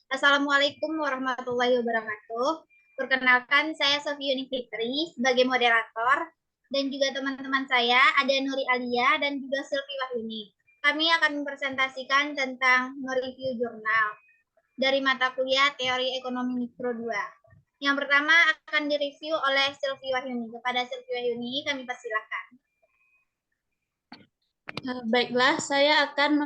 Assalamualaikum warahmatullahi wabarakatuh. Perkenalkan, saya Sofiyuni Fitri sebagai moderator dan juga teman-teman saya ada Nuri Alia dan juga Silvi Wahyuni. Kami akan mempresentasikan tentang mereview jurnal dari mata kuliah Teori Ekonomi Mikro 2. Yang pertama akan direview oleh Silvi Wahyuni. Kepada Silvi Wahyuni, kami persilahkan. Baiklah, saya akan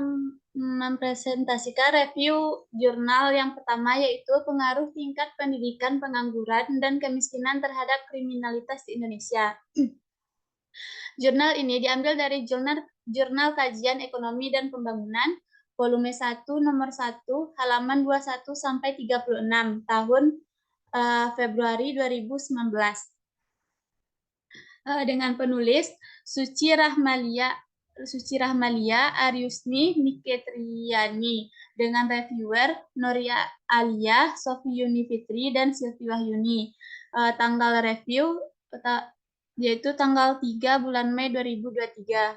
mempresentasikan review jurnal yang pertama, yaitu pengaruh tingkat pendidikan, pengangguran, dan kemiskinan terhadap kriminalitas di Indonesia. Jurnal ini diambil dari Jurnal Kajian Ekonomi dan Pembangunan, volume 1, nomor 1, halaman 21 sampai 36, tahun Februari 2019. Dengan penulis Suci Rahmalia Aryusni Niketriani, dengan reviewer Noria Alia, Sofiyuni Fitri, dan Silvi Wahyuni. Tanggal review yaitu tanggal 3 bulan Mei 2023.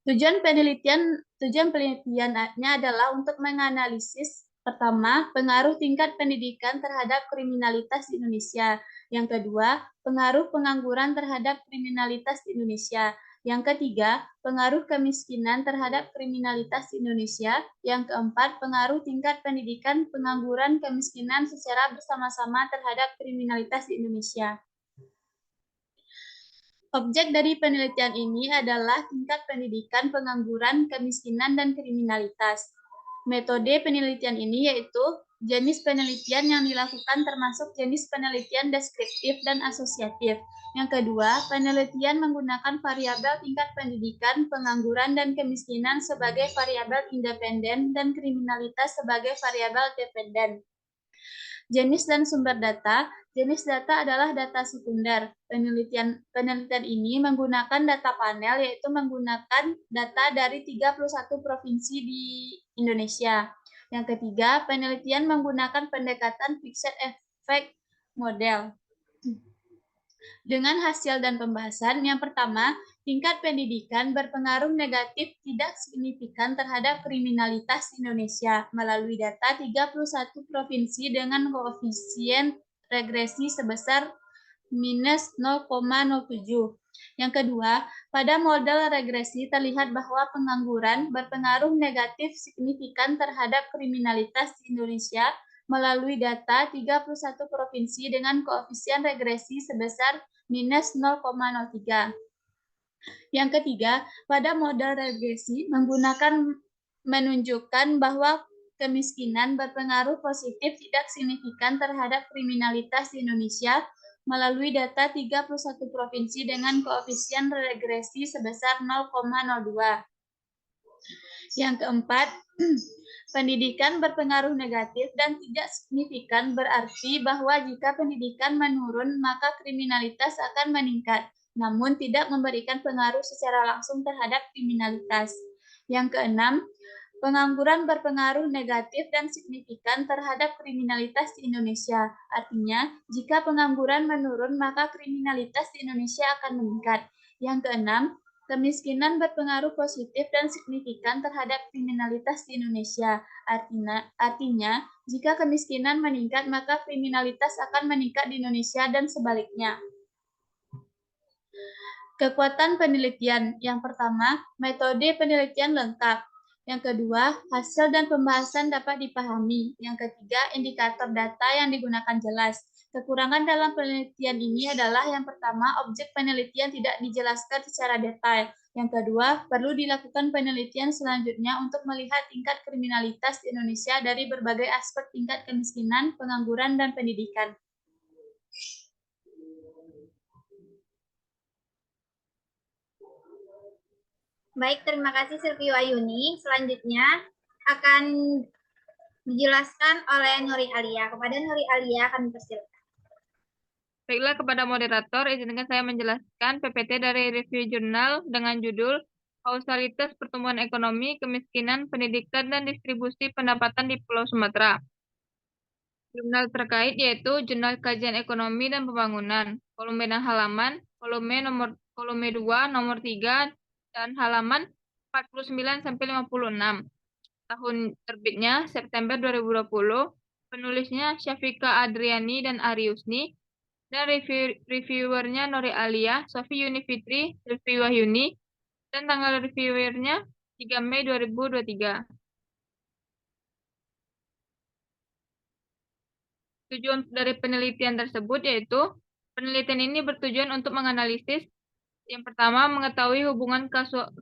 Tujuan penelitiannya adalah untuk menganalisis pertama, pengaruh tingkat pendidikan terhadap kriminalitas di Indonesia. Yang kedua, pengaruh pengangguran terhadap kriminalitas di Indonesia. Yang ketiga, pengaruh kemiskinan terhadap kriminalitas di Indonesia. Yang keempat, pengaruh tingkat pendidikan, pengangguran, kemiskinan secara bersama-sama terhadap kriminalitas di Indonesia. Objek dari penelitian ini adalah tingkat pendidikan, pengangguran, kemiskinan, dan kriminalitas. Metode penelitian ini yaitu jenis penelitian yang dilakukan termasuk jenis penelitian deskriptif dan asosiatif. Yang kedua, penelitian menggunakan variabel tingkat pendidikan, pengangguran, dan kemiskinan sebagai variabel independen dan kriminalitas sebagai variabel dependen. Jenis dan sumber data. Jenis data adalah data sekunder. Penelitian ini menggunakan data panel, yaitu menggunakan data dari 31 provinsi di Indonesia. Yang ketiga, penelitian menggunakan pendekatan fixed effect model. Dengan hasil dan pembahasan, yang pertama, tingkat pendidikan berpengaruh negatif tidak signifikan terhadap kriminalitas Indonesia melalui data 31 provinsi dengan koefisien regresi sebesar minus 0,07. Yang kedua, pada model regresi terlihat bahwa pengangguran berpengaruh negatif signifikan terhadap kriminalitas di Indonesia melalui data 31 provinsi dengan koefisien regresi sebesar minus 0,03. Yang ketiga, pada model regresi menunjukkan bahwa kemiskinan berpengaruh positif tidak signifikan terhadap kriminalitas di Indonesia melalui data 31 provinsi dengan koefisien regresi sebesar 0,02. Yang keempat, pendidikan berpengaruh negatif dan tidak signifikan berarti bahwa jika pendidikan menurun maka kriminalitas akan meningkat, namun tidak memberikan pengaruh secara langsung terhadap kriminalitas. Yang keenam, pengangguran berpengaruh negatif dan signifikan terhadap kriminalitas di Indonesia. Artinya, jika pengangguran menurun maka kriminalitas di Indonesia akan meningkat. Yang keenam, kemiskinan berpengaruh positif dan signifikan terhadap kriminalitas di Indonesia. Artinya, jika kemiskinan meningkat, maka kriminalitas akan meningkat di Indonesia dan sebaliknya. Kekuatan penelitian. Yang pertama, metode penelitian lengkap. Yang kedua, hasil dan pembahasan dapat dipahami. Yang ketiga, indikator data yang digunakan jelas. Kekurangan dalam penelitian ini adalah yang pertama, objek penelitian tidak dijelaskan secara detail. Yang kedua, perlu dilakukan penelitian selanjutnya untuk melihat tingkat kriminalitas di Indonesia dari berbagai aspek tingkat kemiskinan, pengangguran, dan pendidikan. Baik, terima kasih Silvi Wahyuni. Selanjutnya akan dijelaskan oleh Nuri Alia. Kepada Nuri Alia akan dipersilakan. Baiklah, kepada moderator, izinkan saya menjelaskan PPT dari review jurnal dengan judul Kausalitas Pertumbuhan Ekonomi, Kemiskinan, Pendidikan, dan Distribusi Pendapatan di Pulau Sumatera. Jurnal terkait yaitu Jurnal Kajian Ekonomi dan Pembangunan, volume dan halaman, volume 2, nomor 3, dan halaman 49 sampai 56. Tahun terbitnya September 2020. Penulisnya Syafika Adriani dan Ariusni. Dan reviewernya Nori Alia, Sofi Yuni Fitri, Silvi Wahyuni. Dan tanggal reviewernya 3 Mei 2023. Tujuan dari penelitian tersebut yaitu penelitian ini bertujuan untuk menganalisis yang pertama, mengetahui hubungan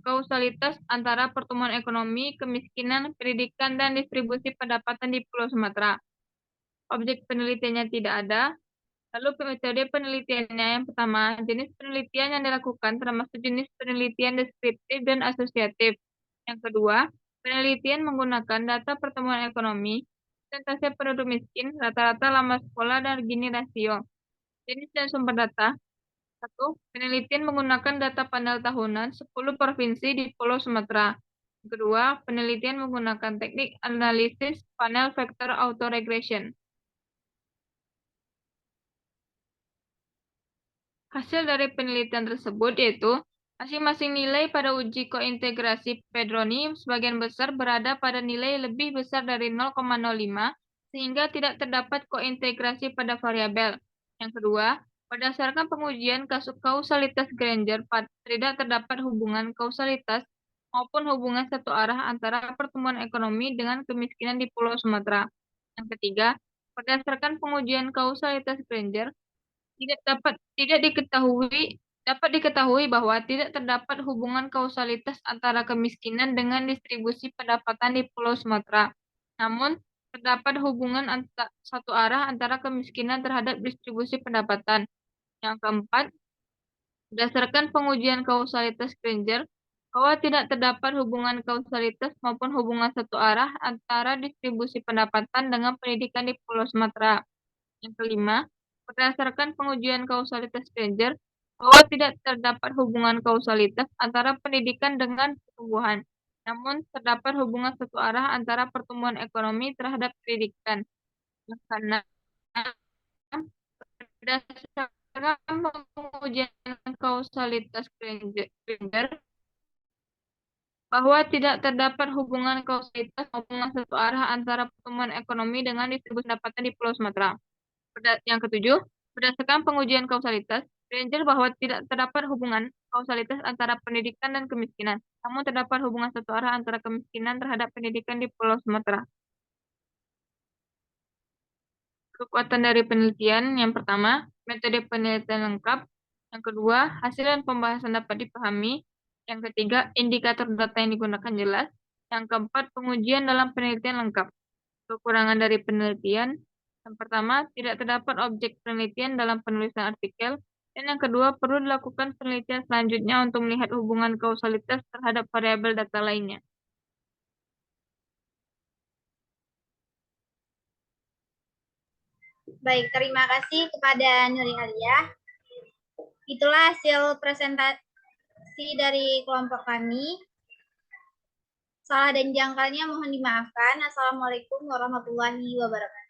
kausalitas antara pertumbuhan ekonomi, kemiskinan, pendidikan, dan distribusi pendapatan di Pulau Sumatera. Objek penelitiannya tidak ada. Lalu metode penelitiannya yang pertama, jenis penelitian yang dilakukan termasuk jenis penelitian deskriptif dan asosiatif. Yang kedua, penelitian menggunakan data pertumbuhan ekonomi, persentase penduduk miskin, rata-rata lama sekolah, dan Gini rasio. Jenis dan sumber data. 1. Penelitian menggunakan data panel tahunan 10 provinsi di Pulau Sumatera. Kedua, penelitian menggunakan teknik analisis panel vektor autoregression. Hasil dari penelitian tersebut yaitu masing-masing nilai pada uji kointegrasi Pedroni sebagian besar berada pada nilai lebih besar dari 0,05 sehingga tidak terdapat kointegrasi pada variabel. Yang kedua, berdasarkan pengujian kausalitas Granger, tidak terdapat hubungan kausalitas maupun hubungan satu arah antara pertumbuhan ekonomi dengan kemiskinan di Pulau Sumatera. Yang ketiga, berdasarkan pengujian kausalitas Granger, dapat diketahui bahwa tidak terdapat hubungan kausalitas antara kemiskinan dengan distribusi pendapatan di Pulau Sumatera. Namun, terdapat hubungan satu arah antara kemiskinan terhadap distribusi pendapatan. Yang keempat, berdasarkan pengujian kausalitas Granger, bahwa tidak terdapat hubungan kausalitas maupun hubungan satu arah antara distribusi pendapatan dengan pendidikan di Pulau Sumatera. Yang kelima, berdasarkan pengujian kausalitas Granger, bahwa tidak terdapat hubungan kausalitas antara pendidikan dengan pertumbuhan. Namun, terdapat hubungan satu arah antara pertumbuhan ekonomi terhadap pendidikan. Karena berdasarkan pengujian kausalitas Granger, bahwa tidak terdapat hubungan kausalitas hubungan satu arah antara pertumbuhan ekonomi dengan distribusi pendapatan di Pulau Sumatera. Yang ketujuh, berdasarkan pengujian kausalitas, Granger bahwa tidak terdapat hubungan kausalitas antara pendidikan dan kemiskinan, namun terdapat hubungan satu arah antara kemiskinan terhadap pendidikan di Pulau Sumatera. Kekuatan dari penelitian, yang pertama, metode penelitian lengkap. Yang kedua, hasil dan pembahasan dapat dipahami. Yang ketiga, indikator data yang digunakan jelas. Yang keempat, pengujian dalam penelitian lengkap. Kekurangan dari penelitian, yang pertama, tidak terdapat objek penelitian dalam penulisan artikel. Dan yang kedua, perlu dilakukan penelitian selanjutnya untuk melihat hubungan kausalitas terhadap variabel data lainnya. Baik, terima kasih kepada Nuri Alia. Itulah hasil presentasi dari kelompok kami. Salah dan jangkalnya mohon dimaafkan. Assalamualaikum warahmatullahi wabarakatuh.